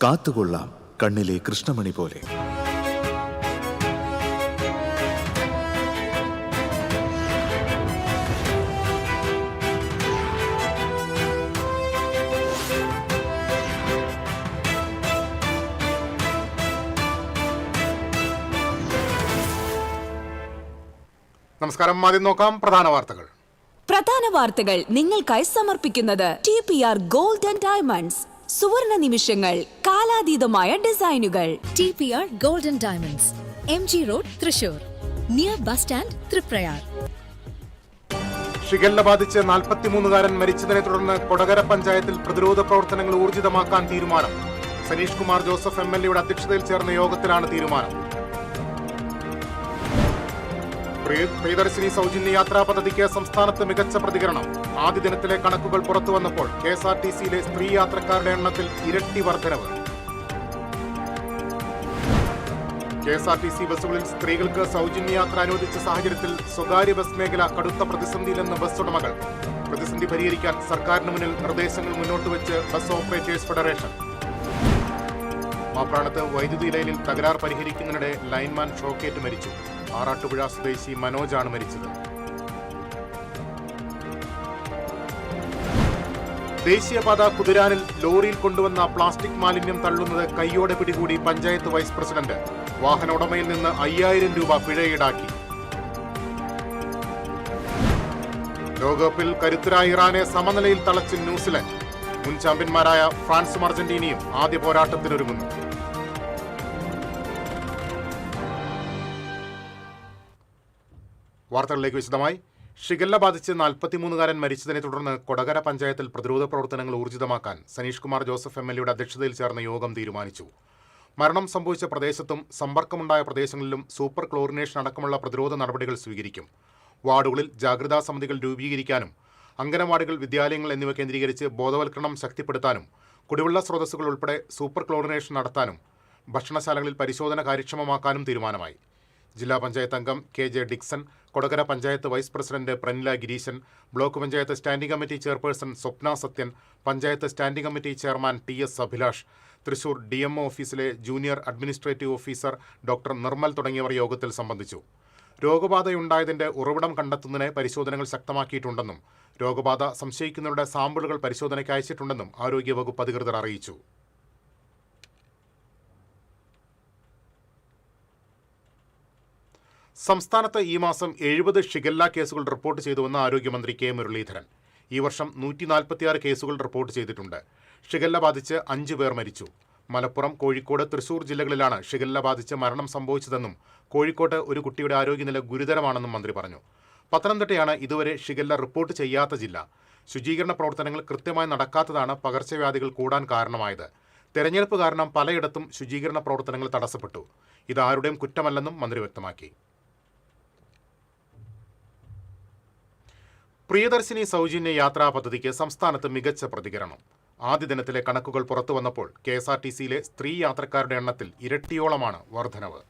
കാത്തുകൊള്ളാം കണ്ണിലെ കൃഷ്ണമണി പോലെ. നമസ്കാരം. ആദ്യം നോക്കാം പ്രധാന വാർത്തകൾ നിങ്ങൾക്കായി സമർപ്പിക്കുന്നത് TPR ഗോൾഡ് ആൻഡ് ഡയമണ്ട്സ്. സുവർണ നിമിഷങ്ങൾ, കാലാതീതമായ ഡിസൈനുകൾ. TPR gold and diamonds, MG road, Thrissur, near bus stand, Triprayar. Shigella ബാധിച്ച് 43-കാരൻ മരിച്ചതിനെ തുടർന്ന് കൊടകര പഞ്ചായത്തിൽ പ്രതിരോധ പ്രവർത്തനങ്ങൾ ഊർജിതമാക്കാൻ തീരുമാനം. സനീഷ് കുമാർ ജോസഫ് MLA അധ്യക്ഷതയിൽ ചേർന്ന യോഗത്തിലാണ് തീരുമാനം. പ്രിയദർശിനി സൗജന്യ യാത്രാ പദ്ധതിക്ക് സംസ്ഥാനത്ത് മികച്ച പ്രതികരണം. ആദ്യ ദിനത്തിലെ കണക്കുകൾ പുറത്തുവന്നപ്പോൾ KSRTCയിലെ സ്ത്രീ യാത്രക്കാരുടെ എണ്ണത്തിൽ ഇരട്ടി വർധനവ്. KSRTC ബസ്സുകളിൽ സ്ത്രീകൾക്ക് സൗജന്യ യാത്ര അനുവദിച്ച സാഹചര്യത്തിൽ സ്വകാര്യ ബസ് മേഖല കടുത്ത പ്രതിസന്ധിയിലെന്ന് ബസ് ഉടമകൾ. പ്രതിസന്ധി പരിഹരിക്കാൻ സർക്കാരിന് മുന്നിൽ നിർദ്ദേശങ്ങൾ മുന്നോട്ട് വെച്ച് ബസ് ഓപ്പറേറ്റേഴ്സ് ഫെഡറേഷൻ. മാപ്രാണത്ത് വൈദ്യുതി ലൈനിൽ തകരാർ പരിഹരിക്കുന്നതിനിടെ ലൈൻമാൻ ഷോക്കേറ്റ് മരിച്ചു. ആറാട്ടുപുഴ സ്വദേശി മനോജാണ് മരിച്ചത്. ദേശീയപാത കുതിരാനിൽ ലോറിയിൽ കൊണ്ടുവന്ന പ്ലാസ്റ്റിക് മാലിന്യം തള്ളുന്നത് കൈയോടെ പിടികൂടി പഞ്ചായത്ത് വൈസ് പ്രസിഡന്റ്. വാഹന ഉടമയിൽ നിന്ന് 5000 രൂപ പിഴ ഈടാക്കി. ലോകകപ്പിൽ കരുത്തരായ ഇറാനെ സമനിലയിൽ തളച്ച് ന്യൂസിലൻഡ്. മുൻ ചാമ്പ്യന്മാരായ ഫ്രാൻസും അർജന്റീനയും ആദ്യ പോരാട്ടത്തിനൊരുങ്ങുന്നു. വാർത്തകളിലേക്ക് വിശദമായി. ഷിഗല്ല ബാധിച്ച് 43-കാരൻ മരിച്ചതിനെ തുടർന്ന് കൊടകര പഞ്ചായത്തിൽ പ്രതിരോധ പ്രവർത്തനങ്ങൾ ഊർജിതമാക്കാൻ സനീഷ് കുമാർ ജോസഫ് MLA അധ്യക്ഷതയിൽ ചേർന്ന യോഗം തീരുമാനിച്ചു. മരണം സംഭവിച്ച പ്രദേശത്തും സമ്പർക്കമുണ്ടായ പ്രദേശങ്ങളിലും സൂപ്പർ ക്ലോറിനേഷൻ അടക്കമുള്ള പ്രതിരോധ നടപടികൾ സ്വീകരിക്കും. വാർഡുകളിൽ ജാഗ്രതാ സമിതികൾ രൂപീകരിക്കാനും അംഗനവാടികൾ, വിദ്യാലയങ്ങൾ എന്നിവ കേന്ദ്രീകരിച്ച് ബോധവൽക്കരണം ശക്തിപ്പെടുത്താനും കുടിവെള്ള സ്രോതസ്സുകൾ ഉൾപ്പെടെ സൂപ്പർ ക്ലോറിനേഷൻ നടത്താനും ഭക്ഷണശാലകളിൽ പരിശോധന കാര്യക്ഷമമാക്കാനും തീരുമാനമായി. ജില്ലാ പഞ്ചായത്ത് അംഗം KJ Dixon, Kodakara panchayat vice president Pranila Gireeshan, block panchayat standing committee chairperson Swapna Sathyan, panchayat standing committee chairman TS Abhilash, Thrissur DMO ഓഫീസിലെ junior administrative officer doctor Nirmal തുടങ്ങിയവർ യോഗത്തിൽ സംബന്ധിച്ചു. രോഗബാധയുണ്ടായതിന്റെ ഉറവിടം കണ്ടെത്തുന്നതിന് പരിശോധനകൾ ശക്തമാക്കിയിട്ടുണ്ടെന്നും രോഗബാധ സംശയിക്കുന്നവരുടെ സാമ്പിളുകൾ പരിശോധനയ്ക്ക് അയച്ചിട്ടുണ്ടെന്നും ആരോഗ്യവകുപ്പ് അധികൃതർ അറിയിച്ചു. സംസ്ഥാനത്ത് ഈ മാസം 70 ഷിഗല്ല കേസുകൾ റിപ്പോർട്ട് ചെയ്തുവെന്ന് ആരോഗ്യമന്ത്രി K മുരളീധരൻ. ഈ വർഷം 146 കേസുകൾ റിപ്പോർട്ട് ചെയ്തിട്ടുണ്ട്. ഷിഗല്ല ബാധിച്ച് 5 പേർ മരിച്ചു. മലപ്പുറം, കോഴിക്കോട്, തൃശൂർ ജില്ലകളിലാണ് ഷിഗല്ല ബാധിച്ച് മരണം സംഭവിച്ചതെന്നും കോഴിക്കോട്ട് ഒരു കുട്ടിയുടെ ആരോഗ്യനില ഗുരുതരമാണെന്നും മന്ത്രി പറഞ്ഞു. പത്തനംതിട്ടയാണ് ഇതുവരെ ഷിഗല്ല റിപ്പോർട്ട് ചെയ്യാത്ത ജില്ല. ശുചീകരണ പ്രവർത്തനങ്ങൾ കൃത്യമായി നടക്കാത്തതാണ് പകർച്ചവ്യാധികൾ കൂടാൻ കാരണമായത്. തെരഞ്ഞെടുപ്പ് കാരണം പലയിടത്തും ശുചീകരണ പ്രവർത്തനങ്ങൾ തടസ്സപ്പെട്ടു. ഇതാരുടെയും കുറ്റമല്ലെന്നും മന്ത്രി വ്യക്തമാക്കി. പ്രിയദർശിനി സൗജന്യ യാത്രാ പദ്ധതിക്ക് സംസ്ഥാനത്ത് മികച്ച പ്രതികരണം. ആദ്യ ദിനത്തിലെ കണക്കുകൾ പുറത്തുവന്നപ്പോൾ KSRTCയിലെ സ്ത്രീ യാത്രക്കാരുടെ എണ്ണത്തിൽ ഇരട്ടിയോളമാണ് വർധനവ്.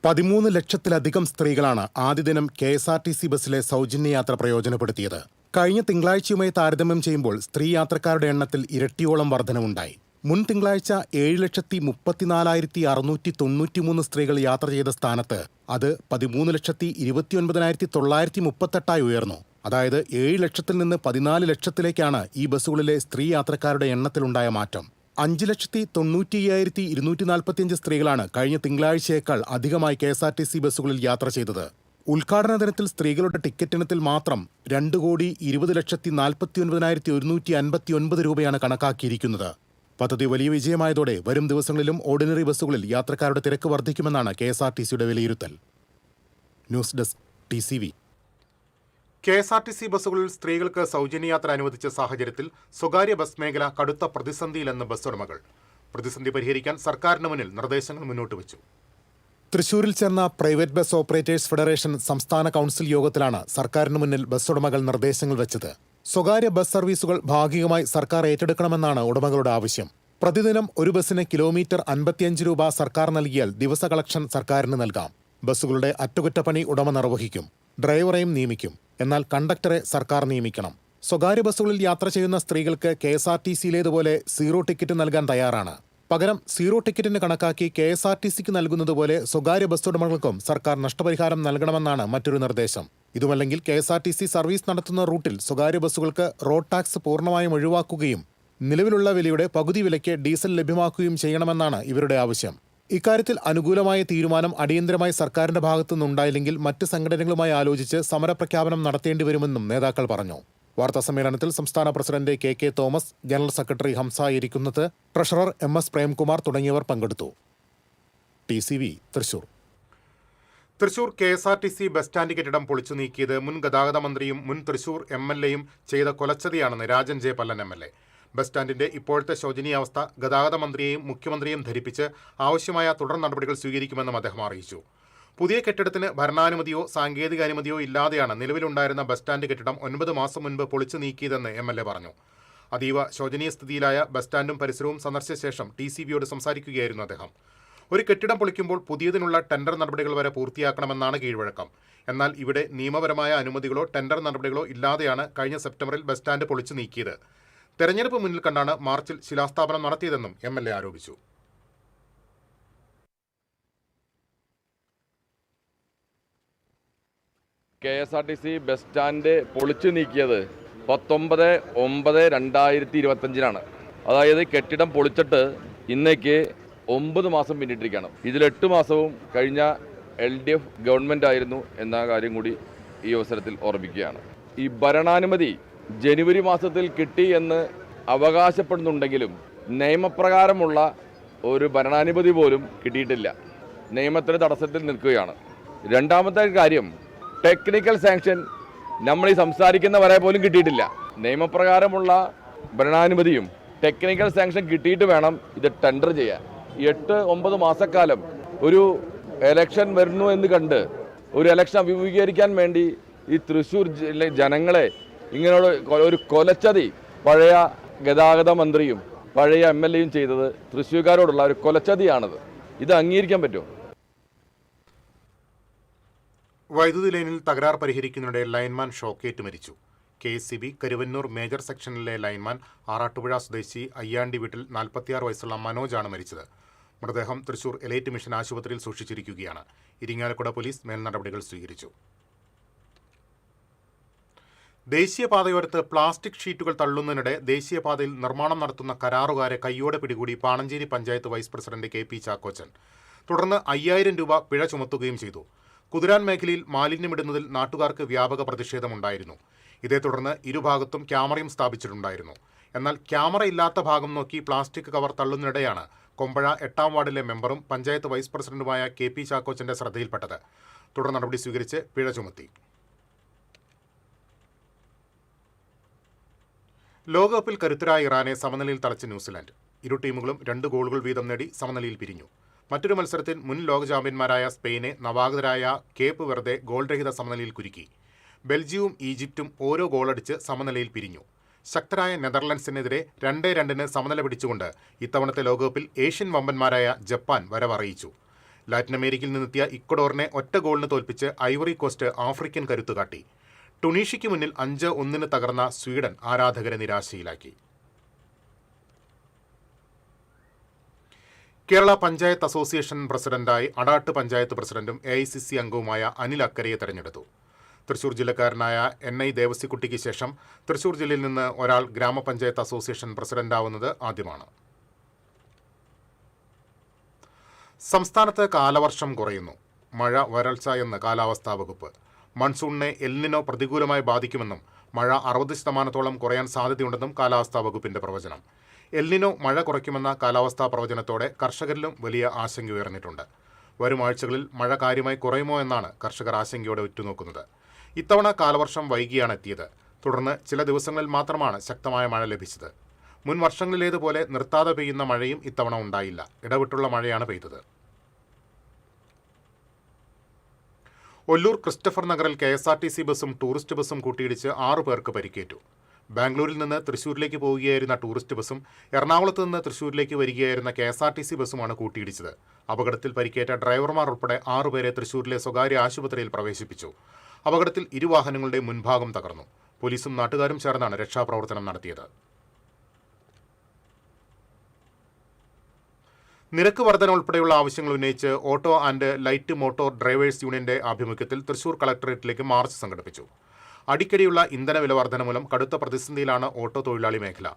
13 ലക്ഷത്തിലധികം സ്ത്രീകളാണ് ആദ്യ ദിനം KSRTC ബസ്സിലെ സൗജന്യ യാത്ര പ്രയോജനപ്പെടുത്തിയത്. കഴിഞ്ഞ തിങ്കളാഴ്ചയുമായി താരതമ്യം ചെയ്യുമ്പോൾ സ്ത്രീ യാത്രക്കാരുടെ എണ്ണത്തിൽ ഇരട്ടിയോളം വർധനവുണ്ടായി. മുൻ തിങ്കളാഴ്ച 7,64,693 സ്ത്രീകൾ യാത്ര ചെയ്ത സ്ഥാനത്ത് അത് 13,29,938 ഉയർന്നു. അതായത് 7 ലക്ഷത്തിൽ നിന്ന് 14 ലക്ഷത്തിലേക്കാണ് ഈ ബസ്സുകളിലെ സ്ത്രീ യാത്രക്കാരുടെ എണ്ണത്തിലുണ്ടായ മാറ്റം. 5,95,245 സ്ത്രീകളാണ് കഴിഞ്ഞ തിങ്കളാഴ്ചയേക്കാൾ അധികമായി KSRTC ബസ്സുകളിൽ യാത്ര ചെയ്തത്. ഉദ്ഘാടന ദിനത്തിൽ സ്ത്രീകളുടെ ടിക്കറ്റ് ഇനത്തിൽ മാത്രം 2,20,49,159 രൂപയാണ് കണക്കാക്കിയിരിക്കുന്നത്. പദ്ധതി വലിയ വിജയമായതോടെ വരും ദിവസങ്ങളിലും ഓർഡിനറി ബസ്സുകളിൽ യാത്രക്കാരുടെ തിരക്ക് വർദ്ധിക്കുമെന്നാണ് KSRTCയുടെ വിലയിരുത്തൽ. News desk TCV. KSRTC ബസ്സുകളിൽ സ്ത്രീകൾക്ക് സൗജന്യയാത്ര അനുവദിച്ച സാഹചര്യത്തിൽ സ്വകാര്യ ബസ് മേഖല കടുത്ത പ്രതിസന്ധിയിലെന്ന് ബസ് ഉടമകൾ. പ്രതിസന്ധി പരിഹരിക്കാൻ സർക്കാരിന് മുന്നിൽ നിർദ്ദേശങ്ങൾ മുന്നോട്ട് വെച്ചു. തൃശൂരിൽ ചേർന്ന പ്രൈവറ്റ് ബസ് ഓപ്പറേറ്റേഴ്സ് ഫെഡറേഷൻ സംസ്ഥാന കൗൺസിൽ യോഗത്തിലാണ് സർക്കാരിന് മുന്നിൽ ബസ് ഉടമകൾ നിർദ്ദേശങ്ങൾ വെച്ചത്. സ്വകാര്യ ബസ് സർവീസുകൾ ഭാഗികമായി സർക്കാർ ഏറ്റെടുക്കണമെന്നാണ് ഉടമകളുടെ ആവശ്യം. പ്രതിദിനം ഒരു ബസ്സിന് കിലോമീറ്റർ 55 രൂപ സർക്കാർ നൽകിയാൽ ദിവസ കളക്ഷൻ സർക്കാരിന് നൽകാം. ബസ്സുകളുടെ അറ്റകുറ്റപ്പണി ഉടമ നിർവഹിക്കും. ഡ്രൈവറെയും നിയമിക്കും. എന്നാൽ കണ്ടക്ടറെ സർക്കാർ നിയമിക്കണം. സ്വകാര്യ ബസ്സുകളിൽ യാത്ര ചെയ്യുന്ന സ്ത്രീകൾക്ക് KSRTCയിലേതുപോലെ സീറോ ടിക്കറ്റ് നൽകാൻ തയ്യാറാണ്. പകരം സീറോ ടിക്കറ്റിന് കണക്കാക്കി KSRTCക്ക് നൽകുന്നതുപോലെ സ്വകാര്യ ബസ് ഉടമകൾക്കും സർക്കാർ നഷ്ടപരിഹാരം നൽകണമെന്നാണ് മറ്റൊരു നിർദ്ദേശം. ഇതുമല്ലെങ്കിൽ KSRTC സർവീസ് നടത്തുന്ന റൂട്ടിൽ സ്വകാര്യ ബസ്സുകൾക്ക് റോഡ് ടാക്സ് പൂർണ്ണമായും ഒഴിവാക്കുകയും നിലവിലുള്ള വിലയുടെ പകുതി വിലയ്ക്ക് ഡീസൽ ലഭ്യമാക്കുകയും ചെയ്യണമെന്നാണ് ഇവരുടെ ആവശ്യം. ഇക്കാര്യത്തിൽ അനുകൂലമായ തീരുമാനം അടിയന്തരമായി സർക്കാരിന്റെ ഭാഗത്തുനിന്നുണ്ടായില്ലെങ്കിൽ മറ്റ് സംഘടനകളുമായി ആലോചിച്ച് സമരപ്രഖ്യാപനം നടത്തേണ്ടി വരുമെന്നും നേതാക്കൾ പറഞ്ഞു. വാർത്താസമ്മേളനത്തിൽ സംസ്ഥാന president KK Thomas, general secretary Hamsa ഇരിക്കുന്നത്, ട്രഷറർ MS പ്രേംകുമാർ തുടങ്ങിയവർ പങ്കെടുത്തു. TCV Thrissur. Thrissur KSRTC bus stand കെട്ടിടം പൊളിച്ചു നീക്കിയത് മുൻ ഗതാഗത മന്ത്രിയും മുൻ തൃശൂർ MLAയും ചെയ്ത കൊലച്ചതിയാണെന്ന് Rajan J Pallan MLA. Bus സ്റ്റാൻഡിന്റെ ഇപ്പോഴത്തെ ശോചനീയാവസ്ഥ ഗതാഗത മന്ത്രിയെയും മുഖ്യമന്ത്രിയെയും ധരിപ്പിച്ച് ആവശ്യമായ തുടർ നടപടികൾ സ്വീകരിക്കുമെന്നും അദ്ദേഹം അറിയിച്ചു. പുതിയ കെട്ടിടത്തിന് ഭരണാനുമതിയോ സാങ്കേതിക അനുമതിയോ ഇല്ലാതെയാണ് നിലവിലുണ്ടായിരുന്ന ബസ് സ്റ്റാൻഡ് കെട്ടിടം 9 മാസം മുൻപ് പൊളിച്ചു നീക്കിയതെന്ന് MLA പറഞ്ഞു. അതീവ ശോചനീയ സ്ഥിതിയിലായ ബസ് സ്റ്റാൻഡും പരിസരവും സന്ദർശിച്ച ശേഷം TCBയോട് സംസാരിക്കുകയായിരുന്നു അദ്ദേഹം. ഒരു കെട്ടിടം പൊളിക്കുമ്പോൾ പുതിയതിനുള്ള ടെൻഡർ നടപടികൾ വരെ പൂർത്തിയാക്കണമെന്നാണ് കീഴ്വഴക്കം. എന്നാൽ ഇവിടെ നിയമപരമായ അനുമതികളോ ടെൻഡർ നടപടികളോ ഇല്ലാതെയാണ് കഴിഞ്ഞ സെപ്റ്റംബറിൽ ബസ് സ്റ്റാൻഡ് പൊളിച്ചു നീക്കിയത്. തെരഞ്ഞെടുപ്പ് മുന്നിൽ കണ്ടാണ് മാർച്ചിൽ ശിലാസ്ഥാപനം നടത്തിയതെന്നും MLA ആരോപിച്ചു. KSRTC ബസ് സ്റ്റാൻഡ് പൊളിച്ചു നീക്കിയത് 19/9/2025 അതായത് കെട്ടിടം പൊളിച്ചിട്ട് ഇന്നേക്ക് 9 മാസം പിന്നിട്ടിരിക്കുകയാണ്. ഇതിൽ 8 മാസവും കഴിഞ്ഞ LDF ഗവൺമെൻറ് ആയിരുന്നു എന്ന കാര്യം കൂടി ഈ അവസരത്തിൽ ഓർമ്മിക്കുകയാണ്. ഈ ഭരണാനുമതി ജനുവരി മാസത്തിൽ കിട്ടി എന്ന് അവകാശപ്പെടുന്നുണ്ടെങ്കിലും നിയമപ്രകാരമുള്ള ഒരു ഭരണാനുമതി പോലും കിട്ടിയിട്ടില്ല. നിയമത്തിന് തടസ്സത്തിൽ നിൽക്കുകയാണ്. രണ്ടാമത്തെ കാര്യം, ടെക്നിക്കൽ സാങ്ഷൻ നമ്മൾ ഈ സംസാരിക്കുന്ന വരെ പോലും കിട്ടിയിട്ടില്ല. നിയമപ്രകാരമുള്ള ഭരണാനുമതിയും ടെക്നിക്കൽ സാങ്ഷൻ കിട്ടിയിട്ട് വേണം ഇത് ടെൻഡർ ചെയ്യാൻ. 8-9 മാസക്കാലം ഒരു എലക്ഷൻ വരുന്നു എന്ന് കണ്ട് ഒരു എലക്ഷൻ അഭിമുഖീകരിക്കാൻ വേണ്ടി ഈ തൃശ്ശൂർ ജനങ്ങളെ ഇങ്ങനെയുള്ള ഒരു കൊലച്ചതി പഴയ ഗതാഗത മന്ത്രിയും പഴയ MLAയും ചെയ്തത് തൃശ്ശൂർക്കാരോടുള്ള ഒരു കൊലച്ചതിയാണത്. ഇത് അംഗീകരിക്കാൻ പറ്റുമോ? വൈദ്യുതി ലൈനിൽ തകരാർ പരിഹരിക്കുന്നതിനിടെ ലൈൻമാൻ ഷോക്കേറ്റ് മരിച്ചു. KSCB കരുവന്നൂർ മേജർ സെക്ഷനിലെ ലൈൻമാൻ ആറാട്ടുപുഴ സ്വദേശി അയ്യാണ്ടി വീട്ടിൽ 46 വയസ്സുള്ള മനോജാണ് മരിച്ചത്. മൃതദേഹം തൃശൂർ എലൈറ്റ് മിഷൻ ആശുപത്രിയിൽ സൂക്ഷിച്ചിരിക്കുകയാണ്. ഇരിങ്ങാലക്കുട പോലീസ് മേൽനടപടികൾ സ്വീകരിച്ചു. ദേശീയപാതയോരത്ത് പ്ലാസ്റ്റിക് ഷീറ്റുകൾ തള്ളുന്നതിനിടെ ദേശീയപാതയിൽ നിർമ്മാണം നടത്തുന്ന കരാറുകാരെ കയ്യോടെ പിടികൂടി Pananchery panchayat vice president KP Chakkochan. തുടർന്ന് 5000 രൂപ പിഴ ചുമത്തുകയും ചെയ്തു. കുതിരാൻ മേഖലയിൽ മാലിന്യമിടുന്നതിൽ നാട്ടുകാർക്ക് വ്യാപക പ്രതിഷേധമുണ്ടായിരുന്നു. ഇതേ തുടർന്ന് ഇരുഭാഗത്തും ക്യാമറയും സ്ഥാപിച്ചിട്ടുണ്ടായിരുന്നു. എന്നാൽ ക്യാമറ ഇല്ലാത്ത ഭാഗം നോക്കി പ്ലാസ്റ്റിക് കവർ തള്ളുന്നതിനിടെയാണ് കൊമ്പഴ 8ാം വാർഡിലെ മെമ്പറും പഞ്ചായത്ത് വൈസ് പ്രസിഡന്റുമായ KP ചാക്കോച്ചന്റെ ശ്രദ്ധയിൽപ്പെട്ടത്. തുടർ നടപടി സ്വീകരിച്ച് പിഴ ചുമത്തി. ലോകകപ്പിൽ കരുത്തരായ ഇറാനെ സമനിലയിൽ തളച്ച് ന്യൂസിലാൻഡ്. ഇരു ടീമുകളും 2 ഗോളുകൾ വീതം നേടി സമനിലയിൽ പിരിഞ്ഞു. മറ്റൊരു മത്സരത്തിൽ മുൻ ലോക ചാമ്പ്യന്മാരായ സ്പെയിനെ നവാഗതരായ കേപ്പ് വെറുതെ ഗോൾരഹിത സമനിലയിൽ കുരുക്കി. ബെൽജിയവും ഈജിപ്തും ഓരോ ഗോളടിച്ച് സമനിലയിൽ പിരിഞ്ഞു. ശക്തരായ നെതർലൻഡ്സിനെതിരെ 2-2 സമനില പിടിച്ചുകൊണ്ട് ഇത്തവണത്തെ ലോകകപ്പിൽ ഏഷ്യൻ വമ്പന്മാരായ ജപ്പാൻ വരവറിയിച്ചു. ലാറ്റിൻ അമേരിക്കയിൽ നിന്നെത്തിയ ഇക്വഡോറിനെ ഒറ്റ ഗോളിന് തോൽപ്പിച്ച് ഐവറി കോസ്റ്റ് ആഫ്രിക്കൻ കരുത്തുകാട്ടി. ടുണീഷ്യയ്ക്ക് മുന്നിൽ 5-1 തകർന്ന സ്വീഡൻ ആരാധകരെ നിരാശയിലാക്കി. കേരള പഞ്ചായത്ത് അസോസിയേഷൻ പ്രസിഡന്റായി അടാട്ട് പഞ്ചായത്ത് പ്രസിഡന്റും AICC അംഗവുമായ അനിൽ അക്കരയെ തെരഞ്ഞെടുത്തു. തൃശൂർ ജില്ലക്കാരനായ NI ദേവസിക്കുട്ടിക്ക് ശേഷം തൃശൂർ ജില്ലയിൽ നിന്ന് ഒരാൾ ഗ്രാമപഞ്ചായത്ത് അസോസിയേഷൻ പ്രസിഡന്റാവുന്നത് ആദ്യമാണ്. സംസ്ഥാനത്ത് കാലവർഷം കുറയുന്നു. മഴ, വരൾച്ച എന്ന് കാലാവസ്ഥാ വകുപ്പ്. മൺസൂണിനെ എൽനിനോ പ്രതികൂലമായി ബാധിക്കുമെന്നും മഴ 60% കുറയാൻ സാധ്യതയുണ്ടെന്നും കാലാവസ്ഥാ വകുപ്പിന്റെ പ്രവചനം. എൽനിനോ മഴ കുറയ്ക്കുമെന്ന കാലാവസ്ഥാ പ്രവചനത്തോടെ കർഷകരിലും വലിയ ആശങ്ക ഉയർന്നിട്ടുണ്ട്. വരും ആഴ്ചകളിൽ മഴ കാര്യമായി കുറയുമോ എന്നാണ് കർഷകർ ആശങ്കയോടെ ഉറ്റുനോക്കുന്നത്. ഇത്തവണ കാലവർഷം വൈകിയാണ് എത്തിയത്. തുടർന്ന് ചില ദിവസങ്ങളിൽ മാത്രമാണ് ശക്തമായ മഴ ലഭിച്ചത്. മുൻ വർഷങ്ങളിലേതുപോലെ നിർത്താതെ പെയ്യുന്ന മഴയും ഇത്തവണ ഉണ്ടായില്ല. ഇടവിട്ടുള്ള മഴയാണ് പെയ്തത്. ഒല്ലൂർ ക്രിസ്റ്റഫർ നഗറിൽ KSRTC ബസ്സും ടൂറിസ്റ്റ് ബസ്സും കൂട്ടിയിടിച്ച് 6 പേർക്ക് പരിക്കേറ്റു. ബാംഗ്ലൂരിൽ നിന്ന് തൃശ്ശൂരിലേക്ക് പോവുകയായിരുന്ന ടൂറിസ്റ്റ് ബസ്സും എറണാകുളത്ത് നിന്ന് തൃശ്ശൂരിലേക്ക് വരികയായിരുന്ന KSRTC ബസ്സുമാണ് കൂട്ടിയിടിച്ചത്. അപകടത്തിൽ പരിക്കേറ്റ ഡ്രൈവർമാർ ഉൾപ്പെടെ 6 പേരെ തൃശ്ശൂരിലെ സ്വകാര്യ ആശുപത്രിയിൽ പ്രവേശിപ്പിച്ചു. അപകടത്തിൽ 2 വാഹനങ്ങളുടെ മുൻഭാഗം തകർന്നു. പോലീസും നാട്ടുകാരും ചേർന്നാണ് രക്ഷാപ്രവർത്തനം നടത്തിയത്. നിരക്ക് വർധന ഉൾപ്പെടെയുള്ള ആവശ്യങ്ങൾ ഉന്നയിച്ച് auto and light motor drivers യൂണിയന്റെ ആഭിമുഖ്യത്തിൽ തൃശൂർ കളക്ടറേറ്റിലേക്ക് മാർച്ച് സംഘടിപ്പിച്ചു. അടിക്കടിയുള്ള ഇന്ധന വില വർധന മൂലം കടുത്ത പ്രതിസന്ധിയിലാണ് ഓട്ടോ തൊഴിലാളി മേഖല.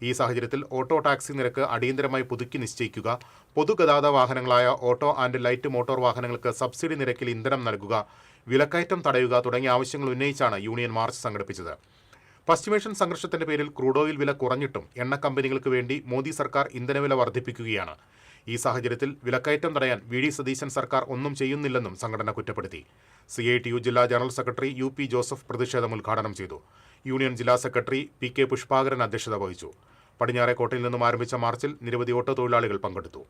ഈ സാഹചര്യത്തിൽ ഓട്ടോ ടാക്സി നിരക്ക് അടിയന്തരമായി പുതുക്കി നിശ്ചയിക്കുക, പൊതുഗതാഗത വാഹനങ്ങളായ ഓട്ടോ ആൻഡ് ലൈറ്റ് മോട്ടോർ വാഹനങ്ങൾക്ക് സബ്സിഡി നിരക്കിൽ ഇന്ധനം നൽകുക, വിലക്കയറ്റം തടയുക തുടങ്ങിയ ആവശ്യങ്ങൾ ഉന്നയിച്ചാണ് യൂണിയൻ മാർച്ച് സംഘടിപ്പിച്ചത്. പശ്ചിമേഷ്യൻ സംഘർഷത്തിന്റെ പേരിൽ ക്രൂഡ് ഓയിൽ വില കുറഞ്ഞിട്ടും എണ്ണ കമ്പനികൾക്ക് വേണ്ടി മോദി സർക്കാർ ഇന്ധനവില വർദ്ധിപ്പിക്കുകയാണ്. ഈ സാഹചര്യത്തിൽ വിലക്കയറ്റം തടയാൻ വി.ഡി. സതീശൻ സർക്കാർ ഒന്നും ചെയ്യുന്നില്ലെന്നും സംഘടന കുറ്റപ്പെടുത്തി. CITU ജില്ലാ ജനറൽ സെക്രട്ടറി UP ജോസഫ് പ്രതിഷേധം ഉദ്ഘാടനം ചെയ്തു. യൂണിയൻ ജില്ലാ സെക്രട്ടറി PK പുഷ്പാകരൻ അധ്യക്ഷത വഹിച്ചു. പടിഞ്ഞാറേക്കോട്ടയിൽ നിന്നും ആരംഭിച്ച മാർച്ചിൽ നിരവധി ഓട്ടോ തൊഴിലാളികൾ പങ്കെടുത്തു.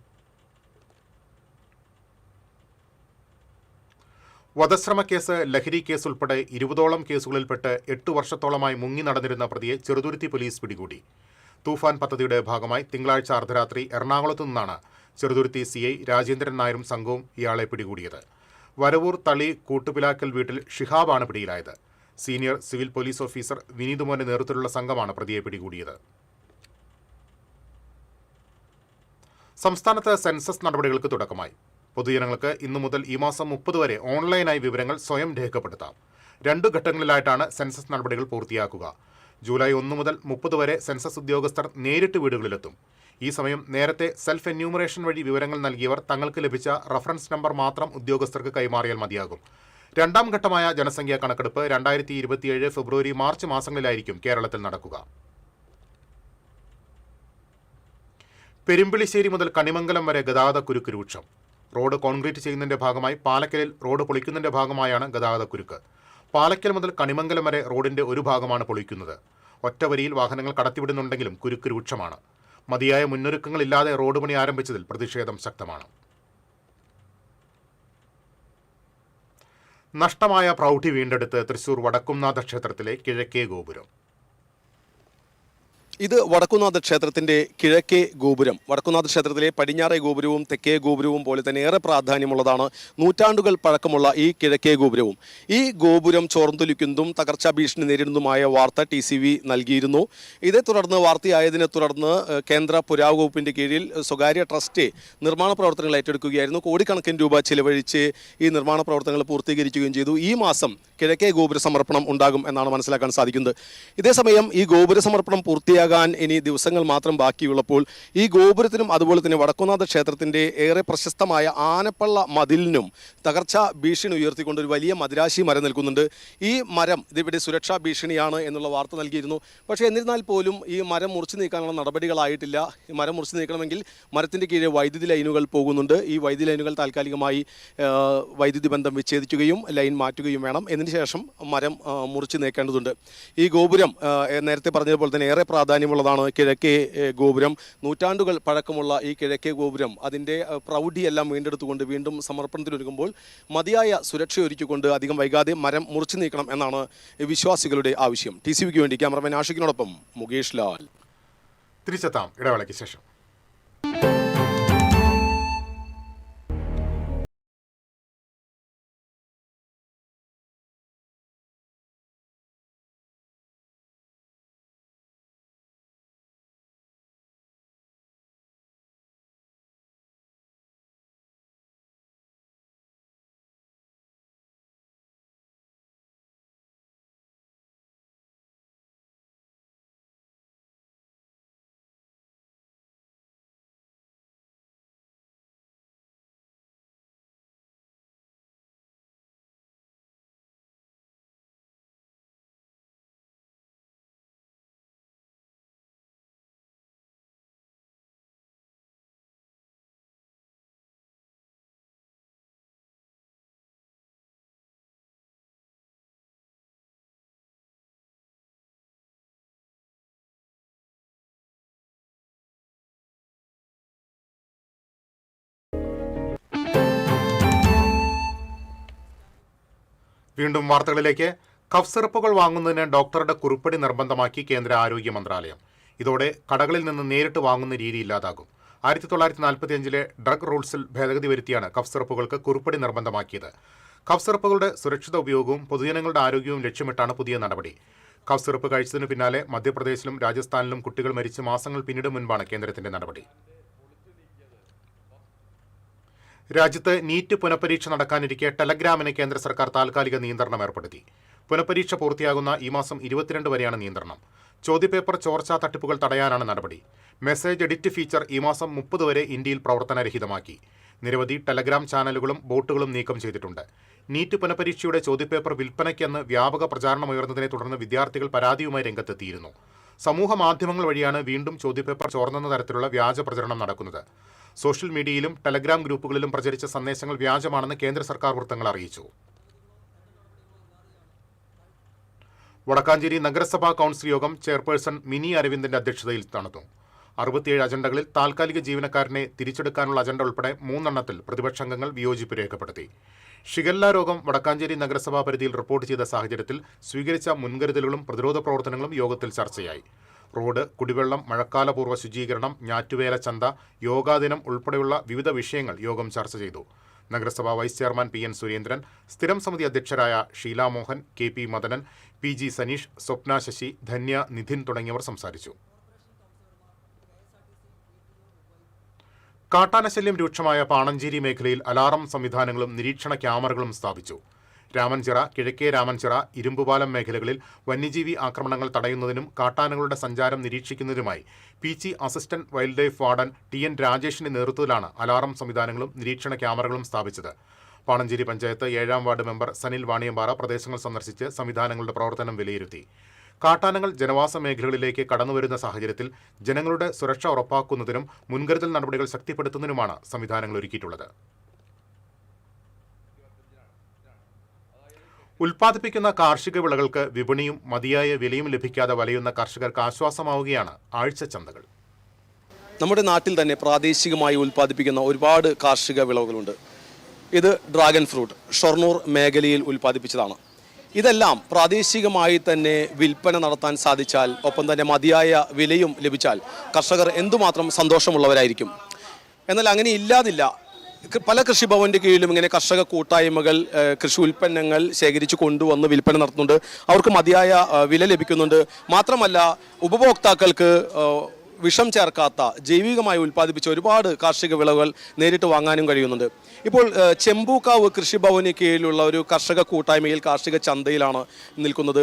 വധശ്രമ കേസ്, ലഹരി കേസ് ഉൾപ്പെടെ 20ഓളം കേസുകളിൽപ്പെട്ട് 8 വർഷത്തോളമായി മുങ്ങി നടന്നിരുന്ന പ്രതിയെ ചെറുതുരുത്തി പോലീസ് പിടികൂടി. തൂഫാൻ പദ്ധതിയുടെ ഭാഗമായി തിങ്കളാഴ്ച അർദ്ധരാത്രി എറണാകുളത്തു നിന്നാണ് ചെറുതുരുത്തി CI രാജേന്ദ്രൻ നായരും സംഘവും ഇയാളെ പിടികൂടിയത്. വരവൂർ തളി കൂട്ടുപിലാക്കൽ വീട്ടിൽ ഷിഹാബാണ് പിടിയിലായത്. സീനിയർ സിവിൽ പോലീസ് ഓഫീസർ വിനീതുമോന്റെ നേതൃത്വത്തിലുള്ള സംഘമാണ് പ്രതിയെ പിടികൂടിയത്. സംസ്ഥാനത്ത് സെൻസസ് നടപടികൾക്ക് തുടക്കമായി. പൊതുജനങ്ങൾക്ക് ഇന്നു മുതൽ ഈ മാസം 30 വരെ ഓൺലൈനായി വിവരങ്ങൾ സ്വയം രേഖപ്പെടുത്താം. 2 ഘട്ടങ്ങളിലായിട്ടാണ് സെൻസസ് നടപടികൾ പൂർത്തിയാക്കുക. ജൂലൈ 1 മുതൽ 30 വരെ സെൻസസ് ഉദ്യോഗസ്ഥർ നേരിട്ട് വീടുകളിലെത്തും. ഈ സമയം നേരത്തെ സെൽഫ് എന്യൂമറേഷൻ വഴി വിവരങ്ങൾ നൽകിയവർ തങ്ങൾക്ക് ലഭിച്ച റഫറൻസ് നമ്പർ മാത്രം ഉദ്യോഗസ്ഥർക്ക് കൈമാറിയാൽ മതിയാകും. 2ാം ഘട്ടമായ ജനസംഖ്യാ കണക്കെടുപ്പ് 2027 ഫെബ്രുവരി മാർച്ച് മാസങ്ങളിലായിരിക്കും കേരളത്തിൽ നടക്കുക. പെരുമ്പിളിശ്ശേരി മുതൽ കണിമംഗലം വരെ ഗതാഗതക്കുരുക്ക് രൂക്ഷം. റോഡ് കോൺക്രീറ്റ് ചെയ്യുന്നതിന്റെ ഭാഗമായി പാലക്കലിൽ റോഡ് പൊളിക്കുന്നതിന്റെ ഭാഗമായാണ് ഗതാഗതക്കുരുക്ക്. പാലക്കൽ മുതൽ കണിമംഗലം വരെ റോഡിന്റെ ഒരു ഭാഗമാണ് പൊളിക്കുന്നത്. ഒറ്റവരിയിൽ വാഹനങ്ങൾ കടത്തിവിടുന്നുണ്ടെങ്കിലും കുരുക്ക് രൂക്ഷമാണ്. മതിയായ മുന്നൊരുക്കങ്ങളില്ലാതെ റോഡ് പണി ആരംഭിച്ചതിൽ പ്രതിഷേധം ശക്തമാണ്. നഷ്ടമായ പ്രൗഢി വീണ്ടെടുത്ത് തൃശൂർ വടക്കുംനാഥ ക്ഷേത്രത്തിലെ കിഴക്കേ ഗോപുരം. ഇത് വടക്കുംനാഥ ക്ഷേത്രത്തിന്റെ കിഴക്കേ ഗോപുരം. വടക്കുംനാഥ ക്ഷേത്രത്തിലെ പടിഞ്ഞാറേ ഗോപുരവും തെക്കേ ഗോപുരവും പോലെ തന്നെ ഏറെ പ്രാധാന്യമുള്ളതാണ് നൂറ്റാണ്ടുകൾ പഴക്കമുള്ള ഈ കിഴക്കേ ഗോപുരവും. ഈ ഗോപുരം ചോർന്നൊലിക്കുന്നതും തകർച്ചാ ഭീഷണി നേരിടുന്നതുമായ വാർത്ത TCV നൽകിയിരുന്നു. ഇതേ തുടർന്ന് വാർത്തയായതിനെ തുടർന്ന് കേന്ദ്ര പുരാവകുപ്പിന്റെ കീഴിൽ സ്വകാര്യ ട്രസ്റ്റ് നിർമ്മാണ പ്രവർത്തനങ്ങൾ ഏറ്റെടുക്കുകയായിരുന്നു. കോടിക്കണക്കിന് രൂപ ചിലവഴിച്ച് ഈ നിർമ്മാണ പ്രവർത്തനങ്ങൾ പൂർത്തീകരിക്കുകയും ചെയ്തു. ഈ മാസം കിഴക്കേ ഗോപുര സമർപ്പണം ഉണ്ടാകും എന്നാണ് മനസ്സിലാക്കാൻ സാധിക്കുന്നത്. ഇതേസമയം ഈ ഗോപുര സമർപ്പണം പൂർത്തിയാകാൻ ഇനി ദിവസങ്ങൾ മാത്രം ബാക്കിയുള്ളപ്പോൾ ഈ ഗോപുരത്തിനും അതുപോലെ തന്നെ വടക്കുംനാഥ ക്ഷേത്രത്തിന്റെ ഏറെ പ്രശസ്തമായ ആനപ്പള്ള മതിലിനും തകർച്ചാ ഭീഷണി ഉയർത്തിക്കൊണ്ട് ഒരു വലിയ മദിരാശി മരം നിൽക്കുന്നുണ്ട്. ഈ മരം ഇതിവിടെ സുരക്ഷാ ഭീഷണിയാണ് എന്നുള്ള വാർത്ത നൽകിയിരുന്നു. പക്ഷേ എന്നിരുന്നാൽ പോലും ഈ മരം മുറിച്ചു നീക്കാനുള്ള നടപടികളായിട്ടില്ല. ഈ മരം മുറിച്ചു നീക്കണമെങ്കിൽ മരത്തിന്റെ കീഴെ വൈദ്യുതി ലൈനുകൾ പോകുന്നുണ്ട്. ഈ വൈദ്യുതി ലൈനുകൾ താൽക്കാലികമായി വൈദ്യുതി ബന്ധം വിച്ഛേദിക്കുകയും ലൈൻ മാറ്റുകയും വേണം. ശേഷം മരം മുറിച്ചു നീക്കേണ്ടതുണ്ട്. ഈ ഗോപുരം നേരത്തെ പറഞ്ഞതുപോലെ തന്നെ ഏറെ പ്രാധാന്യമുള്ളതാണ് കിഴക്കേ ഗോപുരം. നൂറ്റാണ്ടുകൾ പഴക്കമുള്ള ഈ കിഴക്കേ ഗോപുരം അതിൻ്റെ പ്രൗഢിയെല്ലാം വീണ്ടെടുത്തുകൊണ്ട് വീണ്ടും സമർപ്പണത്തിനൊരുങ്ങുമ്പോൾ മതിയായ സുരക്ഷയൊരുക്കിക്കൊണ്ട് അധികം വൈകാതെ മരം മുറിച്ചു നീക്കണം എന്നാണ് വിശ്വാസികളുടെ ആവശ്യം. TCVക്ക് വേണ്ടി ക്യാമറമാൻ ആഷിഖിനോടൊപ്പം മുകേഷ് ലാൽ. തിരിച്ചെത്താം ഇടവേളയ്ക്ക് ശേഷം. വീണ്ടും വാർത്തകളിലേക്ക്. കഫ് സിറപ്പുകൾ വാങ്ങുന്നതിന് ഡോക്ടറുടെ കുറിപ്പടി നിർബന്ധമാക്കി കേന്ദ്ര ആരോഗ്യ മന്ത്രാലയം. ഇതോടെ കടകളിൽ നിന്ന് നേരിട്ട് വാങ്ങുന്ന രീതി ഇല്ലാതാകും. 1945 ഡ്രഗ് റൂൾസിൽ ഭേദഗതി വരുത്തിയാണ് കഫ് സിറപ്പുകൾക്ക് കുറിപ്പടി നിർബന്ധമാക്കിയത്. കഫ് സിറപ്പുകളുടെ സുരക്ഷിത ഉപയോഗവും പൊതുജനങ്ങളുടെ ആരോഗ്യവും ലക്ഷ്യമിട്ടാണ് പുതിയ നടപടി. കഫ് സിറപ്പ് കഴിച്ചതിനു പിന്നാലെ മധ്യപ്രദേശിലും രാജസ്ഥാനിലും കുട്ടികൾ മരിച്ച് മാസങ്ങൾ പിന്നീട് മുൻപാണ് കേന്ദ്രത്തിന്റെ നടപടി. രാജ്യത്ത് നീറ്റ് പുനഃപരീക്ഷ നടക്കാനിരിക്കെ ടെലഗ്രാമിന് കേന്ദ്ര സർക്കാർ താൽക്കാലിക നിയന്ത്രണം ഏർപ്പെടുത്തി. പുനഃപരീക്ഷ പൂർത്തിയാകുന്ന ഈ മാസം 22 വരെയാണ് നിയന്ത്രണം. ചോദ്യപേപ്പർ ചോർച്ചാ തട്ടിപ്പുകൾ തടയാനാണ് നടപടി. മെസ്സേജ് എഡിറ്റ് ഫീച്ചർ ഈ മാസം 30 വരെ ഇന്ത്യയിൽ പ്രവർത്തനരഹിതമാക്കി. നിരവധി ടെലഗ്രാം ചാനലുകളും ബോട്ടുകളും നീക്കം ചെയ്തിട്ടുണ്ട്. നീറ്റ് പുനഃപരീക്ഷയുടെ ചോദ്യപേപ്പർ വിൽപ്പനയ്ക്കെന്ന് വ്യാപക പ്രചാരണമുയർന്നതിനെ തുടർന്ന് വിദ്യാർത്ഥികൾ പരാതിയുമായി രംഗത്തെത്തിയിരുന്നു. സമൂഹ മാധ്യമങ്ങൾ വഴിയാണ് വീണ്ടും ചോദ്യപേപ്പർ ചോർന്നെന്ന തരത്തിലുള്ള വ്യാജ പ്രചരണം നടക്കുന്നത്. സോഷ്യൽ മീഡിയയിലും ടെലഗ്രാം ഗ്രൂപ്പുകളിലും പ്രചരിച്ച സന്ദേശങ്ങൾ വ്യാജമാണെന്ന് കേന്ദ്ര സർക്കാർ വൃത്തങ്ങൾ അറിയിച്ചു. വടക്കാഞ്ചേരി നഗരസഭാ കൗൺസിൽ യോഗം ചെയർപേഴ്സൺ മിനി അരവിന്ദന്റെ അധ്യക്ഷതയിൽ നടന്നു. 67 അജണ്ടകളിൽ താൽക്കാലിക ജീവനക്കാരനെ തിരിച്ചെടുക്കാനുള്ള അജണ്ട ഉൾപ്പെടെ 3 എണ്ണത്തിൽ പ്രതിപക്ഷാംഗങ്ങൾ വിയോജിപ്പ് രേഖപ്പെടുത്തി. ഷിഗല്ല രോഗം വടക്കാഞ്ചേരി നഗരസഭാ പരിധിയിൽ റിപ്പോർട്ട് ചെയ്ത സാഹചര്യത്തിൽ സ്വീകരിച്ച മുൻകരുതലുകളും പ്രതിരോധ പ്രവർത്തനങ്ങളും യോഗത്തിൽ ചർച്ചയായി. റോഡ്, കുടിവെള്ളം, മഴക്കാലപൂർവ്വ ശുചീകരണം, ഞാറ്റുവേല ചന്ത, യോഗാദിനം ഉൾപ്പെടെയുള്ള വിവിധ വിഷയങ്ങൾ യോഗം ചർച്ച ചെയ്തു. നഗരസഭാ വൈസ് ചെയർമാൻ PN സുരേന്ദ്രൻ, സ്ഥിരം സമിതി അധ്യക്ഷരായ ഷീല മോഹൻ, KP മദനൻ, PG സനീഷ്, സ്വപ്ന ശശി, ധന്യ, നിധിൻ തുടങ്ങിയവർ സംസാരിച്ചു. കാട്ടാനശല്യം രൂക്ഷമായ പാണഞ്ചേരി മേഖലയിൽ അലാറം സംവിധാനങ്ങളും നിരീക്ഷണ ക്യാമറകളും സ്ഥാപിച്ചു. രാമൻചിറ, കിഴക്കേ രാമൻചിറ, ഇരുമ്പുപാലം മേഖലകളിൽ വന്യജീവി ആക്രമണങ്ങൾ തടയുന്നതിനും കാട്ടാനകളുടെ സഞ്ചാരം നിരീക്ഷിക്കുന്നതിനുമായി Peechi assistant wildlife warden TN രാജേഷിന്റെ നേതൃത്വത്തിലാണ് അലാറം സംവിധാനങ്ങളും നിരീക്ഷണ ക്യാമറകളും സ്ഥാപിച്ചത്. പാണഞ്ചേരി പഞ്ചായത്ത് 7ാം വാർഡ് മെമ്പർ സനിൽ വാണിയമ്പാറ പ്രദേശങ്ങൾ സന്ദർശിച്ച് സംവിധാനങ്ങളുടെ പ്രവർത്തനം വിലയിരുത്തി. കാട്ടാനകൾ ജനവാസ മേഖലകളിലേക്ക് കടന്നുവരുന്ന സാഹചര്യത്തിൽ ജനങ്ങളുടെ സുരക്ഷ ഉറപ്പാക്കുന്നതിനും മുൻകരുതൽ നടപടികൾ ശക്തിപ്പെടുത്തുന്നതിനുമാണ് സംവിധാനങ്ങൾ ഒരുക്കിയിട്ടുള്ളത്. ഉൽപ്പാദിപ്പിക്കുന്ന കാർഷിക വിളകൾക്ക് വിപണിയും മതിയായ വിലയും ലഭിക്കാതെ വലയുന്ന കർഷകർക്ക് ആശ്വാസമാവുകയാണ് ആഴ്ചച്ചന്തകൾ. നമ്മുടെ നാട്ടിൽ തന്നെ പ്രാദേശികമായി ഉൽപ്പാദിപ്പിക്കുന്ന ഒരുപാട് കാർഷിക വിളകളുണ്ട്. ഇത് ഡ്രാഗൺ ഫ്രൂട്ട് ഷൊർണൂർ മേഖലയിൽ ഉൽപ്പാദിപ്പിച്ചതാണ്. ഇതെല്ലാം പ്രാദേശികമായി തന്നെ വിൽപ്പന നടത്താൻ സാധിച്ചാൽ, ഒപ്പം തന്നെ മതിയായ വിലയും ലഭിച്ചാൽ കർഷകർ എന്തുമാത്രം സന്തോഷമുള്ളവരായിരിക്കും. എന്നാൽ അങ്ങനെ ഇല്ലാതില്ല. പല കൃഷിഭവന്റെ കീഴിലും ഇങ്ങനെ കർഷക കൂട്ടായ്മകൾ കൃഷി ഉൽപ്പന്നങ്ങൾ ശേഖരിച്ചു കൊണ്ടുവന്ന് വിൽപ്പന നടത്തുന്നുണ്ട്. അവർക്ക് മതിയായ വില ലഭിക്കുന്നുണ്ട്. മാത്രമല്ല ഉപഭോക്താക്കൾക്ക് വിഷം ചേർക്കാത്ത ജൈവികമായി ഉൽപ്പാദിപ്പിച്ച ഒരുപാട് കാർഷിക വിളകൾ നേരിട്ട് വാങ്ങാനും കഴിയുന്നുണ്ട്. ഇപ്പോൾ ചെമ്പൂക്കാവ് കൃഷിഭവന് കീഴിലുള്ള ഒരു കർഷക കൂട്ടായ്മയിൽ കാർഷിക ചന്തയിലാണ് നിൽക്കുന്നത്.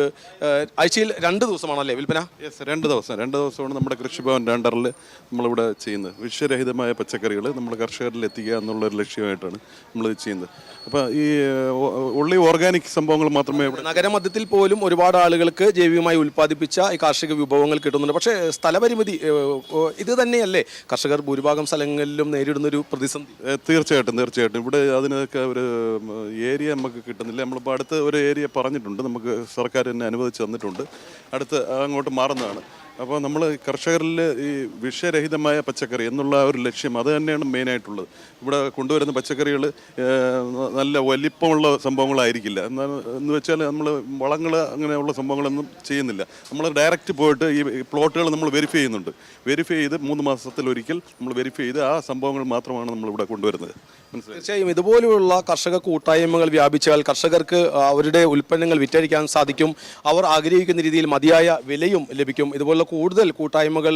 ആഴ്ചയിൽ 2 ദിവസമാണല്ലേ വിൽപ്പന? യെസ്, 2 ദിവസമാണ് നമ്മുടെ കൃഷിഭവൻ രണ്ടറിൽ നമ്മളിവിടെ ചെയ്യുന്നത്. വിഷരഹിതമായ പച്ചക്കറികൾ നമ്മൾ കർഷകരിൽ എത്തിക്കുക എന്നുള്ളൊരു ലക്ഷ്യമായിട്ടാണ് നമ്മൾ ചെയ്യുന്നത്. അപ്പോൾ ഈ ഉള്ളി ഓർഗാനിക് സംഭവങ്ങൾ മാത്രമേ ഇവിടെ നഗരമധ്യത്തിൽ പോലും ഒരുപാട് ആളുകൾക്ക് ജൈവികമായി ഉൽപ്പാദിപ്പിച്ച ഈ കാർഷിക വിഭവങ്ങൾ കിട്ടുന്നുണ്ട്. പക്ഷേ സ്ഥലപരിമിതി ഇത് തന്നെയല്ലേ കർഷകർ ഭൂരിഭാഗം സ്ഥലങ്ങളിലും നേരിടുന്നൊരു പ്രതിസന്ധി? തീർച്ചയായിട്ടും ഇവിടെ അതിനൊക്കെ ഒരു ഏരിയ നമുക്ക് കിട്ടുന്നില്ല. നമ്മളിപ്പോൾ അടുത്ത് ഒരു ഏരിയ പറഞ്ഞിട്ടുണ്ട്, നമുക്ക് സർക്കാർ തന്നെ അനുവദിച്ച് തന്നിട്ടുണ്ട്. അടുത്ത് അങ്ങോട്ട് മാറുന്നതാണ്. അപ്പോൾ നമ്മൾ കർഷകരിൽ ഈ വിഷരഹിതമായ പച്ചക്കറി എന്നുള്ള ഒരു ലക്ഷ്യം അത് തന്നെയാണ് മെയിനായിട്ടുള്ളത്. ഇവിടെ കൊണ്ടുവരുന്ന പച്ചക്കറികൾ നല്ല വലിപ്പമുള്ള സംഭവങ്ങളായിരിക്കില്ല. എന്ന് വെച്ചാൽ നമ്മൾ വളങ്ങൾ അങ്ങനെയുള്ള സംഭവങ്ങളൊന്നും ചെയ്യുന്നില്ല. നമ്മൾ ഡയറക്റ്റ് പോയിട്ട് ഈ പ്ലോട്ടുകൾ നമ്മൾ വെരിഫൈ ചെയ്യുന്നുണ്ട്. വെരിഫൈ ചെയ്ത് 3 മാസത്തിലൊരിക്കൽ നമ്മൾ വെരിഫൈ ചെയ്ത് ആ സംഭവങ്ങൾ മാത്രമാണ് നമ്മളിവിടെ കൊണ്ടുവരുന്നത്. തീർച്ചയായും ഇതുപോലെയുള്ള കർഷക കൂട്ടായ്മകൾ വ്യാപിച്ചാൽ കർഷകർക്ക് അവരുടെ ഉൽപ്പന്നങ്ങൾ വിറ്റഴിക്കാൻ സാധിക്കും. അവർ ആഗ്രഹിക്കുന്ന രീതിയിൽ മതിയായ വിലയും ലഭിക്കും. ഇതുപോലുള്ള കൂടുതൽ കൂട്ടായ്മകൾ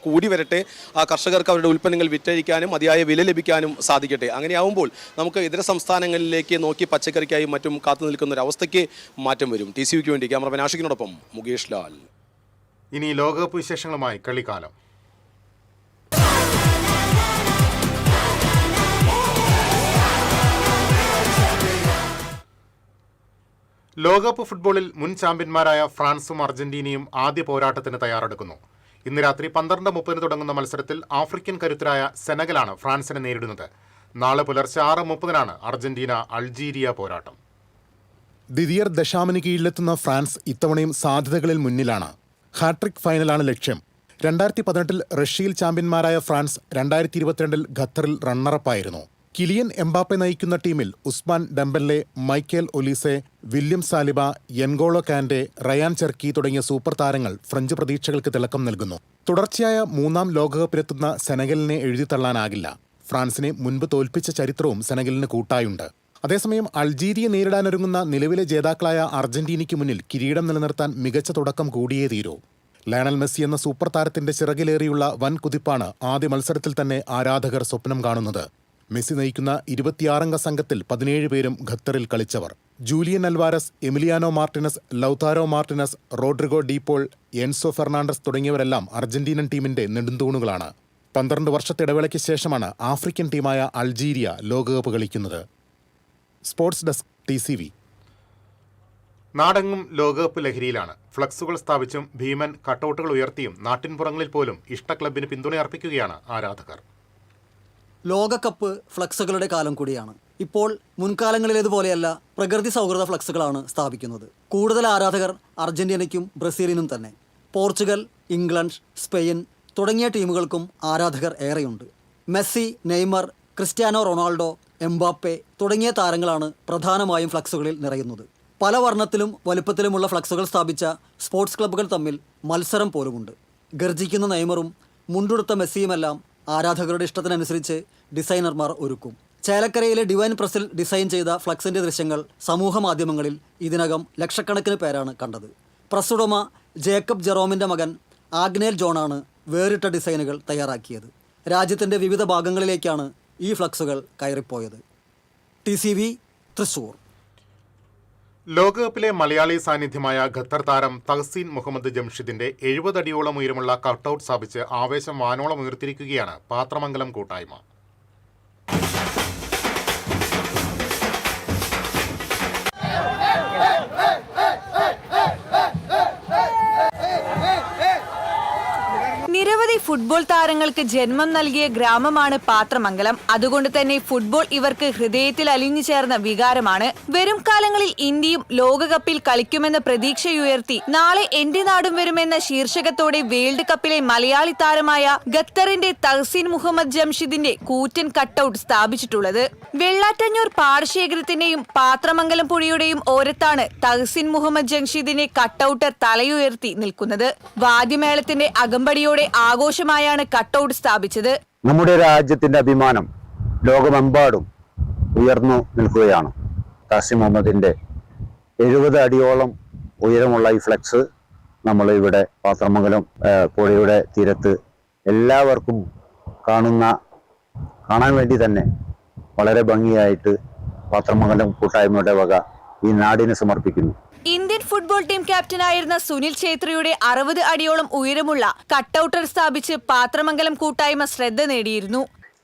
കൂടി വരട്ടെ. ആ കർഷകർക്ക് അവരുടെ ഉൽപ്പന്നങ്ങൾ വിറ്റഴിക്കാനും മതിയായ വില ലഭിക്കാനും സാധിക്കട്ടെ. അങ്ങനെയാവുമ്പോൾ നമുക്ക് ഇതര സംസ്ഥാനങ്ങളിലേക്ക് നോക്കി പച്ചക്കറിക്കായും മറ്റും കാത്തു നിൽക്കുന്ന ഒരു അവസ്ഥയ്ക്ക് മാറ്റം വരും. TCVക്ക് വേണ്ടി ക്യാമറമാൻ ആഷിഖിനോടൊപ്പം മുകേഷ് ലാൽ. ഇനി ലോകകപ്പ് വിശേഷങ്ങളുമായി കളിക്കാലം. ലോകകപ്പ് ഫുട്ബോളിൽ മുൻ ചാമ്പ്യന്മാരായ ഫ്രാൻസും അർജന്റീനയും ആദ്യ പോരാട്ടത്തിന് തയ്യാറെടുക്കുന്നു. ഇന്ന് രാത്രി 12:30 തുടങ്ങുന്ന മത്സരത്തിൽ ആഫ്രിക്കൻ കരുത്തരായ സെനഗലാണ് ഫ്രാൻസിനെ നേരിടുന്നത്. നാളെ പുലർച്ചെ 6:30 അർജന്റീന അൾജീരിയ പോരാട്ടം. ദിദിയർ ദശാമിന് കീഴിലെത്തുന്ന ഫ്രാൻസ് ഇത്തവണയും സാധ്യതകളിൽ മുന്നിലാണ്. ഹാട്രിക് ഫൈനലാണ് ലക്ഷ്യം. 2018 റഷ്യയിൽ ചാമ്പ്യന്മാരായ ഫ്രാൻസ് 2022 ഖത്തറിൽ റണ്ണറപ്പായിരുന്നു. കിലിയൻ എംബാപ്പെ നയിക്കുന്ന ടീമിൽ Ousmane Dembele, Michael Olise, William Saliba, N'Golo Kante, Rayan Cherki തുടങ്ങിയ സൂപ്പർ താരങ്ങൾ ഫ്രഞ്ച് പ്രതീക്ഷകൾക്ക് തിളക്കം നൽകുന്നു. തുടർച്ചയായ 3ാം ലോകകപ്പിലെത്തുന്ന സെനഗലിനെ എഴുതിത്തള്ളാനാകില്ല. ഫ്രാൻസിനെ മുൻപ് തോൽപ്പിച്ച ചരിത്രവും സെനഗലിന് കൂട്ടായുണ്ട്. അതേസമയം അൾജീരിയ നേരിടാനൊരുങ്ങുന്ന നിലവിലെ ജേതാക്കളായ അർജന്റീനയ്ക്ക് മുന്നിൽ കിരീടം നിലനിർത്താൻ മികച്ച തുടക്കം കൂടിയേ തീരൂ. ലയണൽ മെസ്സി എന്ന സൂപ്പർ താരത്തിന്റെ ചിറകിലേറിയുള്ള വൻ കുതിപ്പാണ് ആദ്യ മത്സരത്തിൽ തന്നെ ആരാധകർ സ്വപ്നം കാണുന്നത്. മെസ്സി നയിക്കുന്ന 26-അംഗ സംഘത്തിൽ 17 പേരും ഖത്തറിൽ കളിച്ചവർ. Julian Alvarez, Emiliano Martinez, Lautaro Martinez, Rodrigo De Paul, Enzo Fernandez തുടങ്ങിയവരെല്ലാം അർജന്റീനൻ ടീമിന്റെ നെടുന്തൂണുകളാണ്. 12 വർഷത്തെ ഇടവേളയ്ക്ക് ശേഷമാണ് ആഫ്രിക്കൻ ടീമായ അൾജീരിയ ലോകകപ്പ് കളിക്കുന്നത്. Sports desk TCV. നാടെങ്ങും ലോകകപ്പ് ലഹരിയിലാണ്. ഫ്ലക്സുകൾ സ്ഥാപിച്ചും ഭീമൻ കട്ടൗട്ടുകൾ ഉയർത്തിയും നാട്ടിൻപുറങ്ങളിൽ പോലും ഇഷ്ട ക്ലബിന് പിന്തുണയർപ്പിക്കുകയാണ് ആരാധകർ. ലോകകപ്പ് ഫ്ലക്സുകളുടെ കാലം കൂടിയാണ്. ഇപ്പോൾ മുൻകാലങ്ങളിലേതുപോലെയല്ല, പ്രകൃതി സൗഹൃദ ഫ്ലക്സുകളാണ് സ്ഥാപിക്കുന്നത്. കൂടുതൽ ആരാധകർ അർജന്റീനയ്ക്കും ബ്രസീലിനും തന്നെ. പോർച്ചുഗൽ, ഇംഗ്ലണ്ട്, സ്പെയിൻ തുടങ്ങിയ ടീമുകൾക്കും ആരാധകർ ഏറെയുണ്ട്. Messi, Neymar, Cristiano Ronaldo, Mbappe തുടങ്ങിയ താരങ്ങളാണ് പ്രധാനമായും ഫ്ലക്സുകളിൽ നിറയുന്നത്. പല വർണ്ണത്തിലും വലുപ്പത്തിലുമുള്ള ഫ്ലക്സുകൾ സ്ഥാപിച്ച സ്പോർട്സ് ക്ലബ്ബുകൾ തമ്മിൽ മത്സരം പോലുമുണ്ട്. ഗർജിക്കുന്ന നെയ്മറും മുണ്ടുടുത്ത മെസ്സിയുമെല്ലാം ആരാധകരുടെ ഇഷ്ടത്തിനനുസരിച്ച് ഡിസൈനർമാർ ഒരുക്കും. ചേലക്കരയിലെ ഡിവൈൻ പ്രസിൽ ഡിസൈൻ ചെയ്ത ഫ്ലക്സിൻ്റെ ദൃശ്യങ്ങൾ സമൂഹ മാധ്യമങ്ങളിൽ ഇതിനകം ലക്ഷക്കണക്കിന് പേരാണ് കണ്ടത്. പ്രസ് ഉടമ ജേക്കബ് ജെറോമിൻ്റെ മകൻ ആഗ്നേൽ ജോണാണ് വേറിട്ട ഡിസൈനുകൾ തയ്യാറാക്കിയത്. രാജ്യത്തിൻ്റെ വിവിധ ഭാഗങ്ങളിലേക്കാണ് ഈ ഫ്ലക്സുകൾ കയറിപ്പോയത്. TCV, തൃശ്ശൂർ. ലോകകപ്പിലെ മലയാളി സാന്നിധ്യമായ ഖത്തർ താരം തഹ്സീൻ മുഹമ്മദ് ജംഷിദിന്റെ 70 അടിയോളം ഉയരമുള്ള കട്ടൌട്ട് സ്ഥാപിച്ച് ആവേശം വാനോളം ഉയർത്തിയിരിക്കുകയാണ് പാത്രമംഗലം കൂട്ടായ്മ. നിരവധി ഫുട്ബോൾ താരങ്ങൾക്ക് ജന്മം നൽകിയ ഗ്രാമമാണ് പാത്രമംഗലം. അതുകൊണ്ട് തന്നെ ഫുട്ബോൾ ഇവർക്ക് ഹൃദയത്തിൽ അലിഞ്ഞു ചേർന്ന വികാരമാണ്. വരും കാലങ്ങളിൽ ഇന്ത്യയും ലോകകപ്പിൽ കളിക്കുമെന്ന പ്രതീക്ഷയുയർത്തി നാളെ എന്റെ നാടും വരുമെന്ന ശീർഷകത്തോടെ വേൾഡ് കപ്പിലെ മലയാളി താരമായ ഖത്തറിന്റെ തഹ്സീൻ മുഹമ്മദ് ജംഷിദിന്റെ കൂറ്റൻ കട്ടൌട്ട് സ്ഥാപിച്ചിട്ടുള്ളത്. വെള്ളാറ്റഞ്ഞൂർ പാടശേഖരത്തിന്റെയും പാത്രമംഗലം പുഴയുടെയും ഓരത്താണ് തഹ്സീൻ മുഹമ്മദ് ജംഷിദിന്റെ കട്ടൌട്ട് തലയുയർത്തി നിൽക്കുന്നത്. വാദ്യമേളത്തിന്റെ അകമ്പടിയോടെ ആഘോഷമായാണ് കട്ടൌട്ട് സ്ഥാപിച്ചത്. നമ്മുടെ രാജ്യത്തിന്റെ അഭിമാനം ലോകമെമ്പാടും ഉയർന്നു നിൽക്കുകയാണ്. തഹ്സീൻ മുഹമ്മദിന്റെ 70 അടിയോളം ഉയരമുള്ള ഈ ഫ്ലെക്സ് നമ്മൾ ഇവിടെ പാത്രമംഗലം പുഴയുടെ തീരത്ത് എല്ലാവർക്കും കാണാൻ വേണ്ടി തന്നെ വളരെ ഭംഗിയായിട്ട് പാത്രമംഗലം കൂട്ടായ്മയുടെ വക ഈ നാടിന് സമർപ്പിക്കുന്നു. ഇന്ത്യൻ ഫുട്ബോൾ ടീം ക്യാപ്റ്റനായിരുന്ന സുനിൽ ഛേത്രിയുടെ 60 അടിയോളം ഉയരമുള്ള കട്ടൌട്ടർ സ്ഥാപിച്ച് പാത്രമംഗലം കൂട്ടായ്മ ശ്രദ്ധ നേടിയിരുന്നു.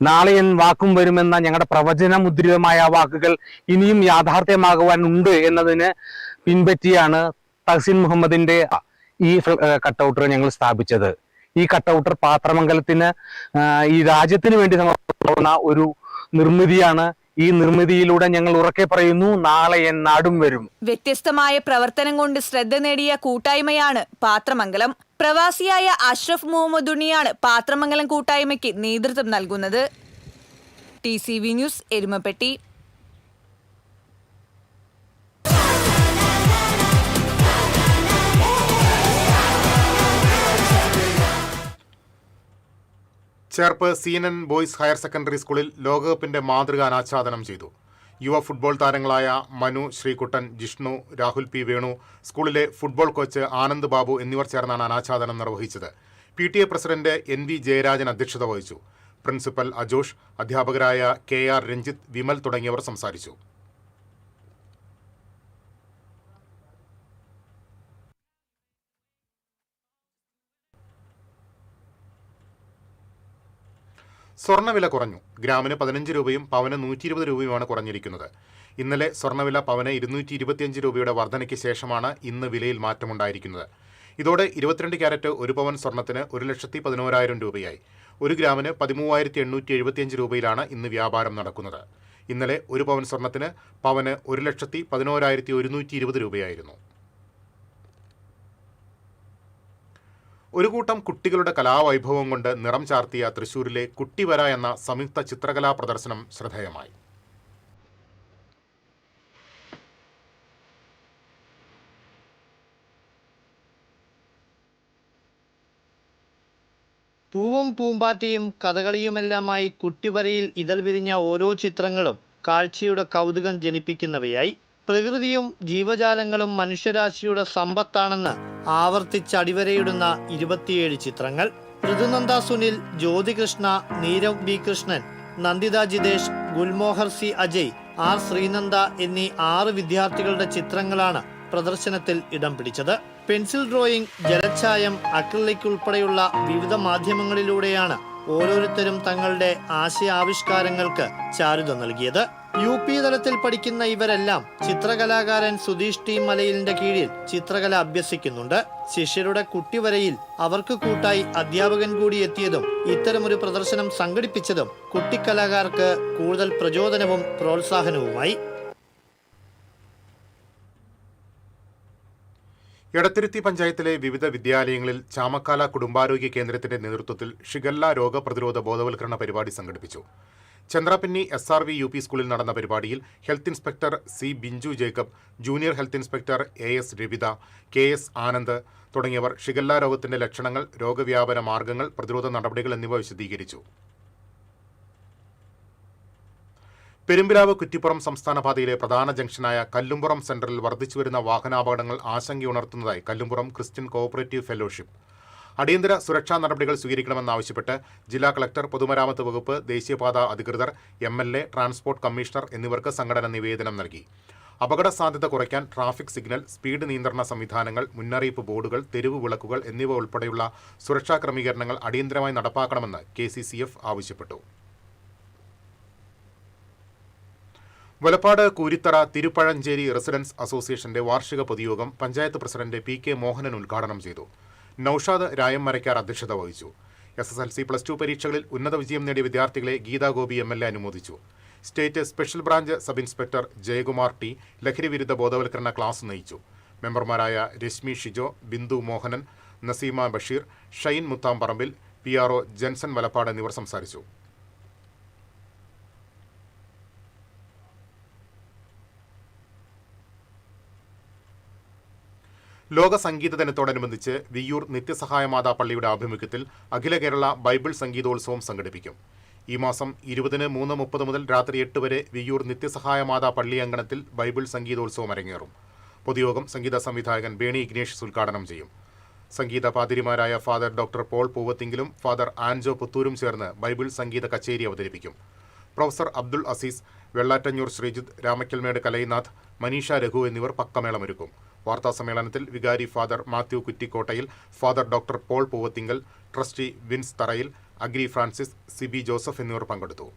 നാളെ വാക്കും വരുമെന്ന ഞങ്ങളുടെ പ്രവചന മുദ്രിതമായ വാക്കുകൾ ഇനിയും യാഥാർത്ഥ്യമാകുവാനുണ്ട് എന്നതിന് പിൻപറ്റിയാണ് തഹ്സീൻ മുഹമ്മദിന്റെ ഈ കട്ടൌട്ടർ ഞങ്ങൾ സ്ഥാപിച്ചത്. ഈ കട്ടൌട്ടർ പാത്രമംഗലത്തിന് ഈ രാജ്യത്തിന് വേണ്ടി സമർപ്പിക്കുന്ന ഒരു നിർമ്മിതിയാണ്. ഈ നിർമ്മിതിയിലൂടെ ഞങ്ങൾ ഉറക്കെ പറയുന്നു, നാളെ നാടും വരും. വ്യത്യസ്തമായ പ്രവർത്തനം കൊണ്ട് ശ്രദ്ധ നേടിയ കൂട്ടായ്മയാണ് പാത്രമംഗലം. പ്രവാസിയായ അഷ്റഫ് മുഹമ്മദുണ്ണിയാണ് പാത്രമംഗലം കൂട്ടായ്മയ്ക്ക് നേതൃത്വം നൽകുന്നത്. TCV news, Erumapetty. Cherpu CNN boys higher secondary സ്കൂളിൽ ലോകകപ്പിന്റെ മാതൃക അനാച്ഛാദനം ചെയ്തു. യുവ ഫുട്ബോൾ താരങ്ങളായ മനു, ശ്രീകുട്ടൻ, ജിഷ്ണു, രാഹുൽ P. വേണു, സ്കൂളിലെ ഫുട്ബോൾ കോച്ച് ആനന്ദ് ബാബു എന്നിവർ ചേർന്നാണ് അനാച്ഛാദനം നിർവഹിച്ചത്. PTA പ്രസിഡന്റ് NV ജയരാജൻ അധ്യക്ഷത വഹിച്ചു. പ്രിൻസിപ്പൽ അജോഷ്, അധ്യാപകരായ KR രഞ്ജിത്ത്, വിമൽ തുടങ്ങിയവർ സംസാരിച്ചു. സ്വർണ്ണവില കുറഞ്ഞു. ഗ്രാമിന് 15 രൂപയും പവന് 120 രൂപയുമാണ് കുറഞ്ഞിരിക്കുന്നത്. ഇന്നലെ സ്വർണ്ണവില പവന് 225 രൂപയുടെ വർധനയ്ക്ക് ശേഷമാണ് ഇന്ന് വിലയിൽ മാറ്റമുണ്ടായിരിക്കുന്നത്. ഇതോടെ 22 ക്യാരറ്റ് 1 പവൻ സ്വർണ്ണത്തിന് 1,11,000 രൂപയായി. 1 ഗ്രാമിന് 13,875 രൂപയിലാണ് ഇന്ന് വ്യാപാരം നടക്കുന്നത്. ഇന്നലെ 1 പവൻ സ്വർണ്ണത്തിന് പവന് 1,11,120 രൂപയായിരുന്നു. ഒരു കൂട്ടം കുട്ടികളുടെ കലാവൈഭവം കൊണ്ട് നിറം ചാർത്തിയ തൃശൂരിലെ കുട്ടിവര എന്ന സംയുക്ത ചിത്രകലാ പ്രദർശനം ശ്രദ്ധേയമായി. പൂവും പൂമ്പാറ്റയും കഥകളിയുമെല്ലാമായി കുട്ടിവരയിൽ ഇതൾ വിരിഞ്ഞ ഓരോ ചിത്രങ്ങളും കാഴ്ചയുടെ കൗതുകം ജനിപ്പിക്കുന്നവയായി. പ്രകൃതിയും ജീവജാലങ്ങളും മനുഷ്യരാശിയുടെ സമ്പത്താണെന്ന് ആവർത്തിച്ചടിവരയിടുന്ന 27 ചിത്രങ്ങൾ. ഋതുനന്ദ സുനിൽ, ജ്യോതികൃഷ്ണ, നീരവ് ബി കൃഷ്ണൻ, നന്ദിത ജിതേഷ്, ഗുൽമോഹർ സി അജയ്, ആർ ശ്രീനന്ദ എന്നീ 6 വിദ്യാർത്ഥികളുടെ ചിത്രങ്ങളാണ് പ്രദർശനത്തിൽ ഇടം പിടിച്ചത്. പെൻസിൽ ഡ്രോയിങ്, ജലഛായം, അക്രിലിക് ഉൾപ്പെടെയുള്ള വിവിധ മാധ്യമങ്ങളിലൂടെയാണ് ഓരോരുത്തരും തങ്ങളുടെ ആശയാവിഷ്കാരങ്ങൾക്ക് ചാരുത നൽകിയത്. UP തലത്തിൽ പഠിക്കുന്ന ഇവരെല്ലാം ചിത്രകലാകാരൻ സുധീഷ് ടി മലയിലിന്റെ കീഴിൽ ചിത്രകല അഭ്യസിക്കുന്നുണ്ട്. ശിഷ്യരുടെ കുട്ടിവരയിൽ അവർക്ക് കൂട്ടായി അധ്യാപകൻ കൂടി എത്തിയതും ഇത്തരമൊരു പ്രദർശനം സംഘടിപ്പിച്ചതും കുട്ടിക്കലാകാർക്ക് കൂടുതൽ പ്രചോദനവും പ്രോത്സാഹനവുമായി. എടത്തിരുത്തി പഞ്ചായത്തിലെ വിവിധ വിദ്യാലയങ്ങളിൽ ചാമക്കാല കുടുംബാരോഗ്യ കേന്ദ്രത്തിന്റെ നേതൃത്വത്തിൽ ഷിഗല്ല രോഗപ്രതിരോധ ബോധവൽക്കരണ പരിപാടി സംഘടിപ്പിച്ചു. ചന്ദ്രാപിന്നി SRV UP സ്കൂളിൽ നടന്ന പരിപാടിയിൽ health inspector C Binju Jacob, junior health inspector AS Ravitha, KS Anand തുടങ്ങിയവർ ഷിഗല്ല രോഗത്തിന്റെ ലക്ഷണങ്ങൾ, രോഗവ്യാപന മാർഗങ്ങൾ, പ്രതിരോധ നടപടികൾ എന്നിവ വിശദീകരിച്ചു. പെരുമ്പിലാവ് കുറ്റിപ്പുറം സംസ്ഥാന പാതയിലെ പ്രധാന ജംഗ്ഷനായ കല്ലുംപുറം സെന്ററിൽ വർദ്ധിച്ചുവരുന്ന വാഹനാപകടങ്ങൾ ആശങ്കയുണർത്തുന്നതായി കല്ലുംപുറം ക്രിസ്ത്യൻ കോഓപ്പറേറ്റീവ് ഫെലോഷിപ്പ്. അടിയന്തര സുരക്ഷാ നടപടികൾ സ്വീകരിക്കണമെന്നാവശ്യപ്പെട്ട് ജില്ലാ കളക്ടർ, പൊതുമരാമത്ത് വകുപ്പ്, ദേശീയപാത അധികൃതർ, MLA, ട്രാൻസ്പോർട്ട് കമ്മീഷണർ എന്നിവർക്ക് സംഘടന നിവേദനം നൽകി. അപകട സാധ്യത കുറയ്ക്കാൻ ട്രാഫിക് സിഗ്നൽ, സ്പീഡ് നിയന്ത്രണ സംവിധാനങ്ങൾ, മുന്നറിയിപ്പ് ബോർഡുകൾ, തെരുവ് വിളക്കുകൾ എന്നിവ ഉൾപ്പെടെയുള്ള സുരക്ഷാ ക്രമീകരണങ്ങൾ അടിയന്തരമായി നടപ്പാക്കണമെന്ന് KCCF ആവശ്യപ്പെട്ടു. വലപ്പാട് കൂരിത്തറ തിരുപ്പഴഞ്ചേരി റെസിഡൻസ് അസോസിയേഷന്റെ വാർഷിക പൊതുയോഗം പഞ്ചായത്ത് പ്രസിഡന്റ് PK മോഹനൻ ഉദ്ഘാടനം ചെയ്തു. നൌഷാദ് രായംമരയ്ക്കാർ അധ്യക്ഷത വഹിച്ചു. SSLC+2 പരീക്ഷകളിൽ ഉന്നത വിജയം നേടിയ വിദ്യാർത്ഥികളെ ഗീതാഗോപി MLA അനുമോദിച്ചു. State special branch sub inspector Jayakumar T ലഹരിവിരുദ്ധ ബോധവൽക്കരണ ക്ലാസ് നയിച്ചു. മെമ്പർമാരായ രശ്മി ഷിജോ, ബിന്ദു മോഹനൻ, നസീമ ബഷീർ, ഷൈൻ മുത്താംപറമ്പിൽ, PRO ജൻസൺ വലപ്പാട് എന്നിവർ സംസാരിച്ചു. ലോക സംഗീത ദിനത്തോടനുബന്ധിച്ച് വിയ്യൂർ നിത്യസഹായമാതാ പള്ളിയുടെ ആഭിമുഖ്യത്തിൽ അഖില കേരള ബൈബിൾ സംഗീതോത്സവം സംഘടിപ്പിക്കും. ഈ മാസം 20-ന് 3:30 മുതൽ രാത്രി 8 വരെ വിയ്യൂർ നിത്യസഹായമാതാ പള്ളി അങ്കണത്തിൽ ബൈബിൾ സംഗീതോത്സവം അരങ്ങേറും. പൊതുയോഗം സംഗീത സംവിധായകൻ ബേണി ഇഗ്നേഷ്യസ് ഉദ്ഘാടനം ചെയ്യും. സംഗീത പാതിരിമാരായ ഫാദർ ഡോക്ടർ പോൾ പൂവത്തിങ്കിലും ഫാദർ ആൻജോ പുത്തൂരും ചേർന്ന് ബൈബിൾ സംഗീത കച്ചേരി അവതരിപ്പിക്കും. പ്രൊഫസർ അബ്ദുൾ അസീസ്, വെള്ളാറ്റഞ്ഞൂർ ശ്രീജിത്ത്, രാമക്കൽമേട് കലൈനാഥ്, മനീഷ രഘു എന്നിവർ പക്കമേളമൊരുക്കും. വാർത്താസമ്മേളനത്തിൽ വികാരി Father Mathew Kuttikottayil, Father doctor Paul Poovathinkal, trustee Vince Tharayil, അഗ്രി ഫ്രാൻസിസ്, സിബി ജോസഫ് എന്നിവർ പങ്കെടുത്തു.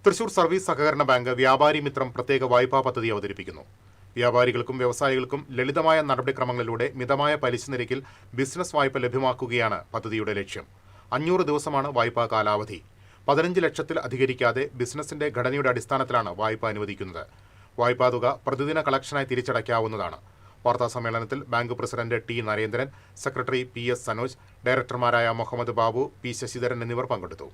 തൃശൂർ സർവീസ് സഹകരണ ബാങ്ക് വ്യാപാരി മിത്രം പ്രത്യേക വായ്പാ പദ്ധതി അവതരിപ്പിക്കുന്നു. വ്യാപാരികൾക്കും വ്യവസായികൾക്കും ലളിതമായ നടപടിക്രമങ്ങളിലൂടെ മിതമായ പലിശ നിരക്കിൽ ബിസിനസ് വായ്പ ലഭ്യമാക്കുകയാണ് പദ്ധതിയുടെ ലക്ഷ്യം. 500 ദിവസമാണ് വായ്പാ കാലാവധി. 15 ലക്ഷത്തിൽ അധികരിക്കാതെ ബിസിനസിന്റെ ഘടനയുടെ അടിസ്ഥാനത്തിലാണ് വായ്പ അനുവദിക്കുന്നത്. വായ്പാ തുക പ്രതിദിന കളക്ഷനായി തിരിച്ചടയ്ക്കാവുന്നതാണ്. വാർത്താസമ്മേളനത്തിൽ bank president T Narendran, secretary PS Sanoj, ഡയറക്ടർമാരായ മുഹമ്മദ് ബാബു, P ശശിധരൻ എന്നിവർ പങ്കെടുത്തു.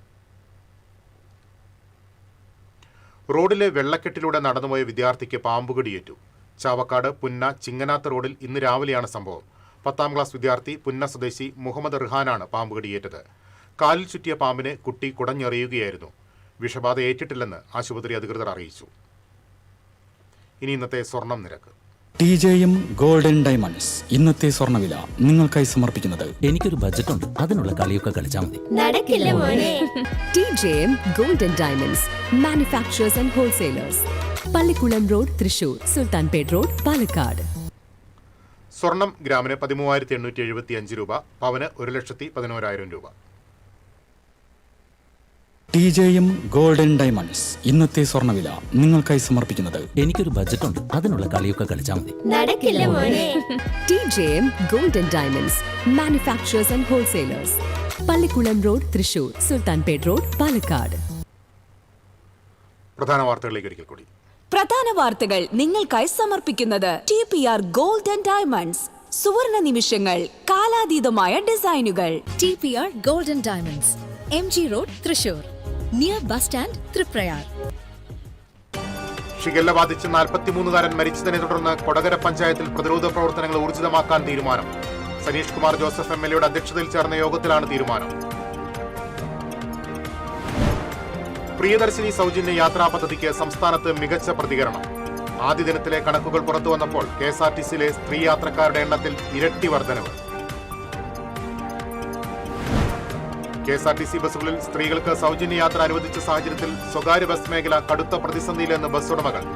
റോഡിലെ വെള്ളക്കെട്ടിലൂടെ നടന്നുപോയ വിദ്യാർത്ഥിക്ക് പാമ്പുകടിയേറ്റു. ചാവക്കാട് പുന്ന ചിങ്ങനാത്ത് റോഡിൽ ഇന്ന് രാവിലെയാണ് സംഭവം. 10ാം ക്ലാസ് വിദ്യാർത്ഥി പുന്ന സ്വദേശി മുഹമ്മദ് റിഹാനാണ് പാമ്പുകടിയേറ്റത്. കാലിൽ ചുറ്റിയ പാമ്പിനെ കുട്ടി കുടഞ്ഞെറിയുകയായിരുന്നു. വിഷബാധ ഏറ്റിട്ടില്ലെന്ന് ആശുപത്രി അധികൃതർ അറിയിച്ചു. ഇനി ഇന്നത്തെ സ്വർണം നിരക്ക്. TJM ഗോൾഡൻ ഡയമണ്ട്സ് ഇന്നത്തെ സ്വർണ്ണവില നിങ്ങൾക്കായി സമർപ്പിക്കുന്നത്. എനിക്കൊരു ബജറ്റ് ഉണ്ട്, അതിനുള്ള കളിയൊക്കെ കളിച്ചാൽ മതി. നടക്കില്ല മോനെ. TJM golden diamonds manufacturers and wholesalers, Pallikkulam road, Thrissur, Sultanpet road, Palakkad. സ്വർണം ഗ്രാമിന് 13,875 രൂപ, പവന് 1,11,000 രൂപ. TJM ഗോൾഡൻ ഡയമണ്ട്സ് ഇന്നത്തെ സ്വർണ്ണവില നിങ്ങൾക്കായി സമർപ്പിക്കുന്നത്. എനിക്കൊരു ബജറ്റ് ഉണ്ട്, അതിനുള്ള കളിയൊക്കെ കളിച്ചാൽ മതി. നടക്കില്ല മോനെ. TJM golden diamonds manufacturers and wholesalers, Pallikkulam road, Thrissur, Sultanpet road, Palakkad. പ്രധാന വാർത്തകളിലേക്ക് ഒരിക്കൽ കൂടി. പ്രധാന വാർത്തകൾ നിങ്ങൾക്കായി സമർപ്പിക്കുന്നത് TPR ഗോൾഡൻ ഡയമണ്ട്സ്. സുവർണ നിമിഷങ്ങൾ, കാലാതീതമായ ഡിസൈനുകൾ. TPR golden diamonds, MG road, Thrissur, near bus stand, Triprayar. Shigella ബാധിച്ച് 43കാരൻ മരിച്ചതിനെ തുടർന്ന് കൊടകര പഞ്ചായത്തിൽ പ്രതിരോധ പ്രവർത്തനങ്ങൾ ഊർജിതമാക്കാൻ തീരുമാനം. സനീഷ് കുമാർ ജോസഫ് MLAയുടെ അധ്യക്ഷതയിൽ ചേർന്ന യോഗത്തിലാണ് തീരുമാനം. പ്രിയദർശിനി സൗജന്യ യാത്രാ പദ്ധതിക്ക് സംസ്ഥാനത്ത് മികച്ച പ്രതികരണം. ആദ്യ ദിനത്തിലെ കണക്കുകൾ പുറത്തു വന്നപ്പോൾ KSRTCയിലെ സ്ത്രീ യാത്രക്കാരുടെ എണ്ണത്തിൽ ഇരട്ടി വർധനവ്. KSRTC ബസ്സുകളിൽ സ്ത്രീകൾക്ക് സൗജന്യ യാത്ര അനുവദിച്ച സാഹചര്യത്തിൽ സ്വകാര്യ ബസ് മേഖല കടുത്ത പ്രതിസന്ധിയിലെന്ന് ബസ് ഉടമകൾ.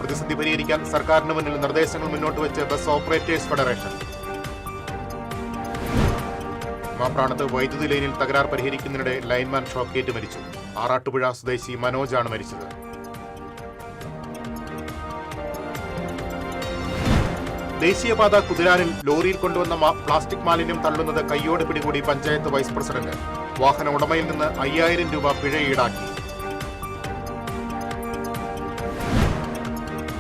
പ്രതിസന്ധി പരിഹരിക്കാൻ സർക്കാരിന് മുന്നിൽ നിർദ്ദേശങ്ങൾ മുന്നോട്ട് വെച്ച് ബസ് ഓപ്പറേറ്റേഴ്സ് ഫെഡറേഷൻ. മാപ്രാണത്ത് വൈദ്യുതി ലൈനിൽ തകരാർ പരിഹരിക്കുന്നതിനിടെ ലൈൻമാൻ ഷോക്കേറ്റ് മരിച്ചു. ആറാട്ടുപുഴ സ്വദേശി മനോജാണ് മരിച്ചത്. ദേശീയപാത കുതിരാനിൽ ലോറിയിൽ കൊണ്ടുവന്ന പ്ലാസ്റ്റിക് മാലിന്യം തള്ളുന്നത് കയ്യോടെ പിടികൂടി പഞ്ചായത്ത് വൈസ് പ്രസിഡന്റ്. വാഹന ഉടമയിൽ നിന്ന് 5000 രൂപ പിഴ ഈടാക്കി.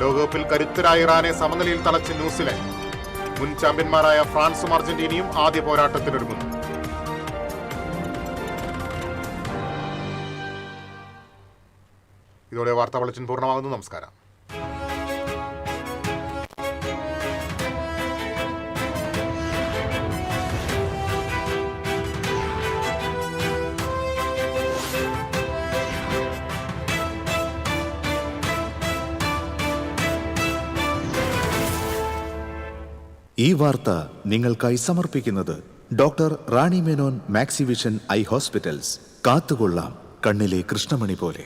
ലോകകപ്പിൽ കരുത്തരായ ഇറാനെ സമനിലയിൽ തളച്ച് ന്യൂസിലൻഡ്. മുൻ ചാമ്പ്യന്മാരായ ഫ്രാൻസും അർജന്റീനയും ആദ്യ പോരാട്ടത്തിനൊരുങ്ങുന്നു. ഇതോടെ വാർത്താ ബുള്ളറ്റിൻ പൂർണ്ണമാകുന്നു. നമസ്കാരം. ഈ വാർത്ത നിങ്ങൾക്കായി സമർപ്പിക്കുന്നത് doctor Rani Menon Maxivision I hospitals. കാത്തുകൊള്ളാം കണ്ണിലെ കൃഷ്ണമണി പോലെ.